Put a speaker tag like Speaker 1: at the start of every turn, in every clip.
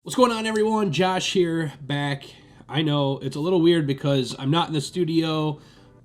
Speaker 1: What's going on, everyone? Josh here, back. I know it's a little weird because I'm not in the studio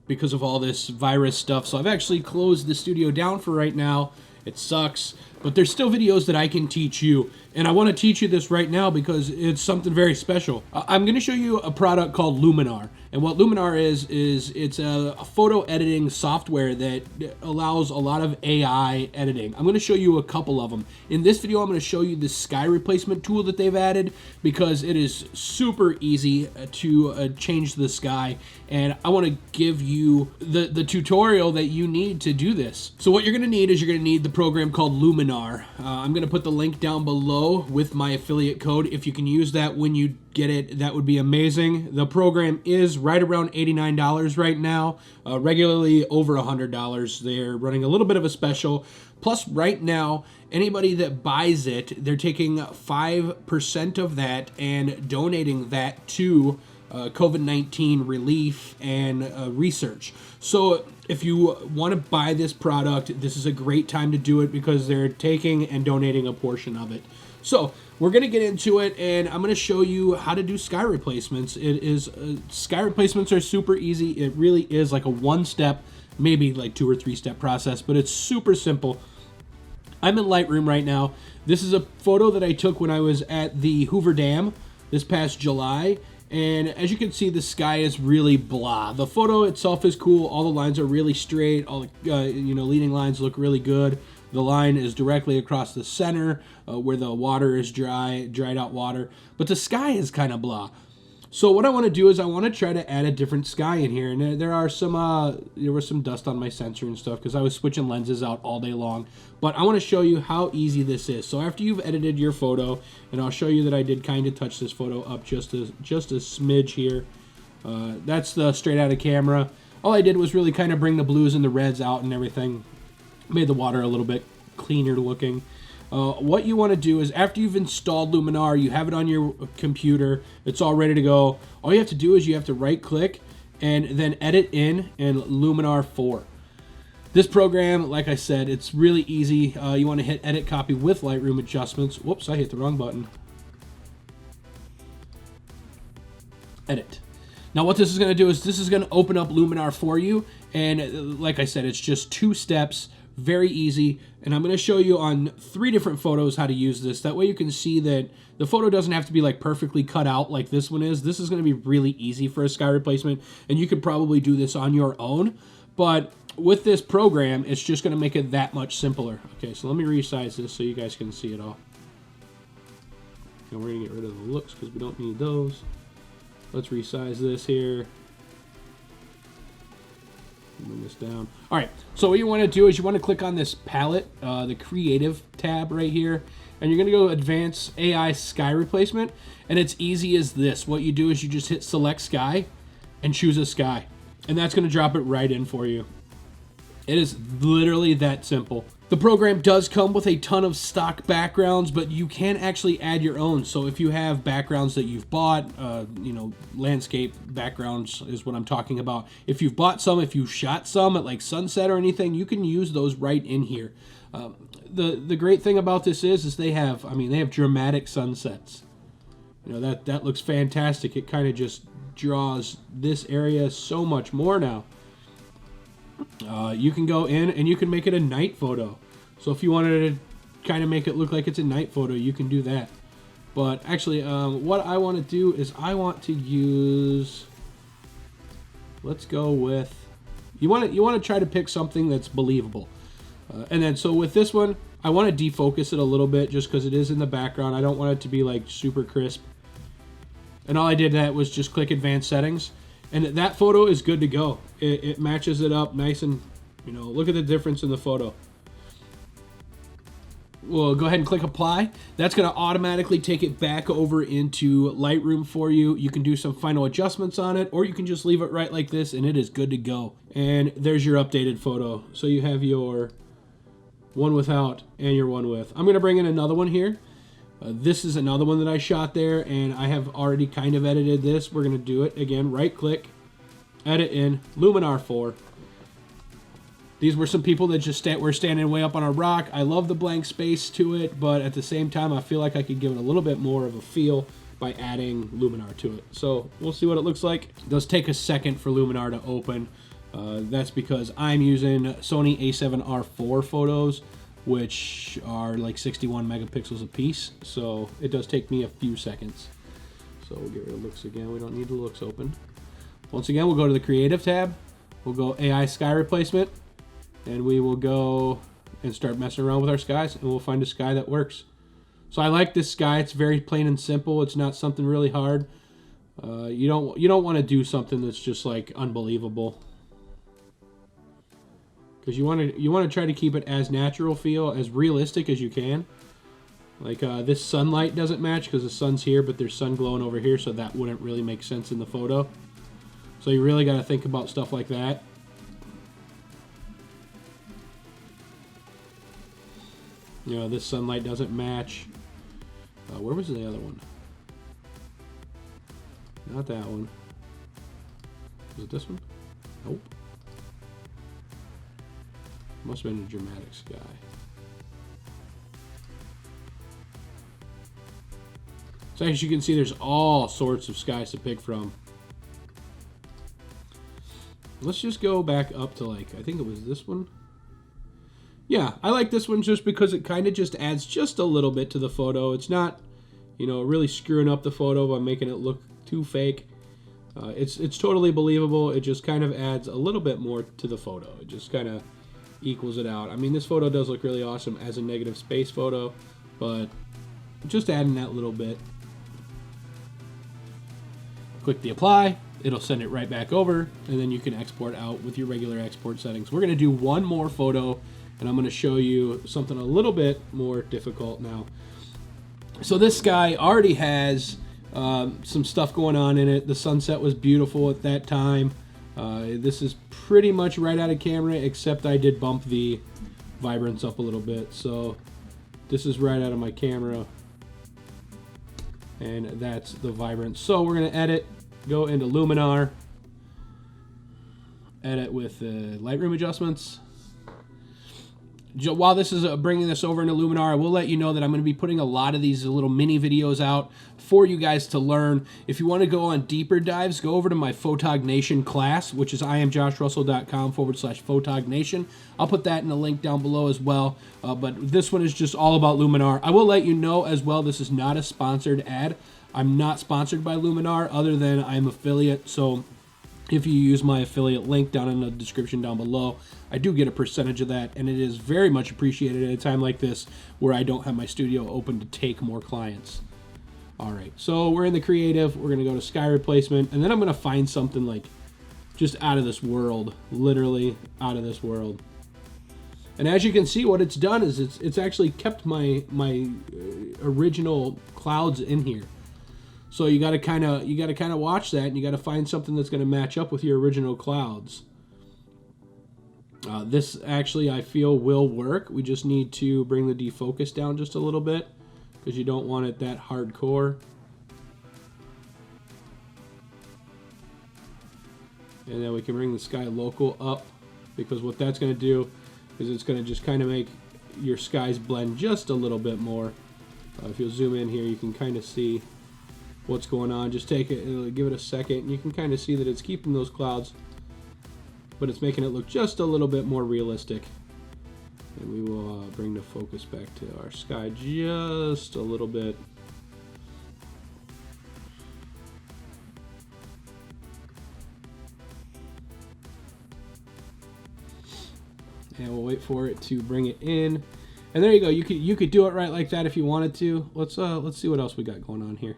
Speaker 1: because of all this virus stuff, so I've actually closed the studio down for right now. It sucks, but there's still videos that I can teach you, and I want to teach you this right now because it's something very special. I'm going to show you a product called Luminar, and what Luminar is it's a photo editing software that allows a lot of AI editing. I'm going to show you a couple of them. In this video, I'm going to show you the sky replacement tool that they've added because it is super easy to change the sky, and I want to give you the tutorial that you need to do this. So what you're going to need is you're going to need the program called Luminar. I'm going to put the link down below with my affiliate code. If you can use that when you get it, that would be amazing. The program is right around $89 right now, regularly over $100. They're running a little bit of a special. Plus, right now, anybody that buys it, they're taking 5% of that and donating that to COVID-19 relief and research. So if you want to buy this product, this is a great time to do it because they're taking and donating a portion of it. So we're going to get into it, and I'm going to show you how to do sky replacements. Sky replacements are super easy. It really is like a one-step, maybe like 2 or 3-step process, but it's super simple. I'm in Lightroom right now. This is a photo that I took when I was at the Hoover Dam this past July. And as you can see, the sky is really blah. The photo itself is cool. All the lines are really straight. All the leading lines look really good. The line is directly across the center where the water is dried out water. But the sky is kind of blah. So what I want to do is I want to try to add a different sky in here. And there was some dust on my sensor and stuff because I was switching lenses out all day long. But I want to show you how easy this is. So after you've edited your photo, and I'll show you that I did kind of touch this photo up just a smidge here. That's the straight out of camera. All I did was really kind of bring the blues and the reds out and everything. Made the water a little bit cleaner looking. What you want to do is after you've installed Luminar, you have it on your computer, it's all ready to go. All you have to do is you have to right click and then edit in Luminar 4. This program, like I said, it's really easy. You want to hit edit copy with Lightroom adjustments. Whoops, I hit the wrong button. Edit. Now what this is going to do is this is going to open up Luminar for you, and like I said, it's just 2 steps. Very easy, and I'm going to show you on 3 different photos how to use this. That way you can see that the photo doesn't have to be like perfectly cut out like this one is. This is going to be really easy for a sky replacement, and you could probably do this on your own, but with this program, it's just going to make it that much simpler. Okay, so let me resize this so you guys can see it all. And we're going to get rid of the looks because we don't need those. Let's resize this here. Bring this down. All right, so what you want to do is you want to click on this palette, the creative tab right here, and you're going to go advanced AI sky replacement, and it's easy as this. What you do is you just hit select sky and choose a sky, and that's going to drop it right in for you. It is literally that simple. The program does come with a ton of stock backgrounds, but you can actually add your own. So if you have backgrounds that you've bought, landscape backgrounds is what I'm talking about. If you've bought some, if you shot some at like sunset or anything, you can use those right in here. The great thing about this is they have dramatic sunsets. That looks fantastic. It kind of just draws this area so much more now. You can go in and you can make it a night photo. So if you wanted to kind of make it look like it's a night photo, you can do that. But actually, what I want to do is I want to use, let's go with, you want to try to pick something that's believable. And then so with this one, I want to defocus it a little bit just because it is in the background. I don't want it to be like super crisp. And all I did that was just click advanced settings. And that photo is good to go. It matches it up nice and, look at the difference in the photo. We'll go ahead and click apply. That's going to automatically take it back over into Lightroom for you. You can do some final adjustments on it, or you can just leave it right like this and it is good to go. And there's your updated photo. So you have your one without and your one with. I'm going to bring in another one here. This is another one that I shot there, and I have already kind of edited this. We're going to do it again. Right click, edit in, Luminar 4. These were some people that just were standing way up on a rock. I love the blank space to it, but at the same time, I feel like I could give it a little bit more of a feel by adding Luminar to it. So we'll see what it looks like. It does take a second for Luminar to open. That's because I'm using Sony a7R IV photos, which are like 61 megapixels a piece. So it does take me a few seconds. So we'll get rid of looks again. We don't need the looks open. Once again, we'll go to the creative tab. We'll go AI sky replacement, and we will go and start messing around with our skies, and we'll find a sky that works. So I like this sky. It's very plain and simple. It's not something really hard. You don't want to do something that's just like unbelievable, because you want to try to keep it as natural feel, as realistic as you can. Like this sunlight doesn't match because the sun's here, but there's sun glowing over here, so that wouldn't really make sense in the photo. So you really got to think about stuff like that. You know, this sunlight doesn't match. Where was the other one? Not that one. Was it this one? Nope. Must have been a dramatic sky. So as you can see, there's all sorts of skies to pick from. Let's just go back up to, like, I think it was this one. Yeah, I like this one just because it kind of just adds just a little bit to the photo. It's not, you know, really screwing up the photo by making it look too fake. It's totally believable. It just kind of adds a little bit more to the photo. It just kind of equals it out. I mean, this photo does look really awesome as a negative space photo, but just adding that little bit. Click the apply. It'll send it right back over, and then you can export out with your regular export settings. We're going to do one more photo, and I'm going to show you something a little bit more difficult now. So this sky already has some stuff going on in it. The sunset was beautiful at that time. This is pretty much right out of camera, except I did bump the vibrance up a little bit. So this is right out of my camera, and that's the vibrance. So we're going to edit. Go into Luminar, edit with Lightroom adjustments. While this is bringing this over into Luminar, I will let you know that I'm going to be putting a lot of these little mini videos out for you guys to learn. If you want to go on deeper dives, go over to my Photognation class, which is iamjoshrussell.com/Photognation. I'll put that in the link down below as well. But this one is just all about Luminar. I will let you know as well, this is not a sponsored ad. I'm not sponsored by Luminar, other than I'm affiliate. So if you use my affiliate link down in the description down below, I do get a percentage of that, and it is very much appreciated at a time like this where I don't have my studio open to take more clients. All right, so we're in the creative. We're going to go to sky replacement, and then I'm going to find something like just out of this world, literally out of this world. And as you can see, what it's done is it's actually kept my original clouds in here. So you got to kind of watch that, and you got to find something that's going to match up with your original clouds. This actually, I feel, will work. We just need to bring the defocus down just a little bit, because you don't want it that hardcore. And then we can bring the sky local up, because what that's going to do is it's going to just kind of make your skies blend just a little bit more. If you'll zoom in here, you can kind of see what's going on. Just take it, give it a second, and you can kind of see that it's keeping those clouds, but it's making it look just a little bit more realistic. And we will bring the focus back to our sky just a little bit. And we'll wait for it to bring it in. And there you go. You could do it right like that if you wanted to. Let's see what else we got going on here.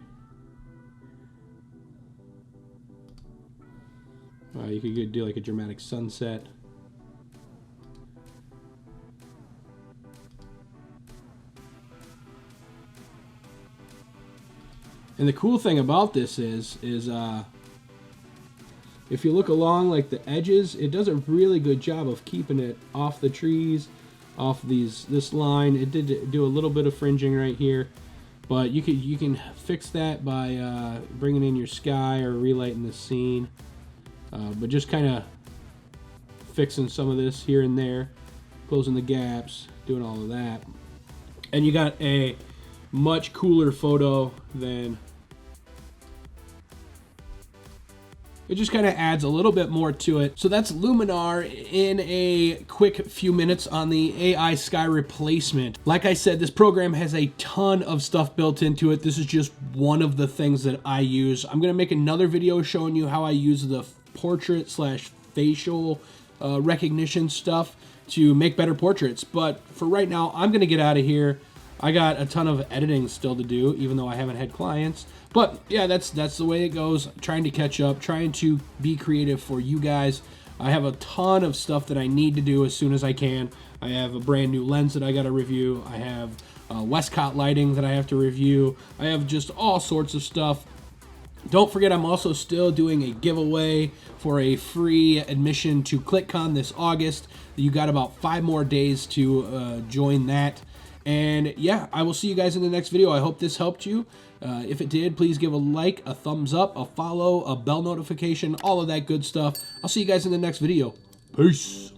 Speaker 1: You could do like a dramatic sunset. And the cool thing about this is if you look along like the edges, it does a really good job of keeping it off the trees, off this line. It did do a little bit of fringing right here, but you can fix that by bringing in your sky or relighting the scene. But just kind of fixing some of this here and there, closing the gaps, doing all of that. And you got a much cooler photo than... It just kind of adds a little bit more to it. So that's Luminar in a quick few minutes on the AI sky replacement. Like I said, this program has a ton of stuff built into it. This is just one of the things that I use. I'm gonna make another video showing you how I use the portrait slash facial recognition stuff to make better portraits. But for right now, I'm gonna get out of here. I got a ton of editing still to do, even though I haven't had clients. But yeah, that's the way it goes. Trying to catch up, trying to be creative for you guys. I have a ton of stuff that I need to do as soon as I can. I have a brand new lens that I got to review. I have Westcott lighting that I have to review. I have just all sorts of stuff. Don't forget, I'm also still doing a giveaway for a free admission to ClickCon this August. You got about 5 more days to join that. And yeah, I will see you guys in the next video. I hope this helped you. If it did, please give a like, a thumbs up, a follow, a bell notification, all of that good stuff. I'll see you guys in the next video. Peace.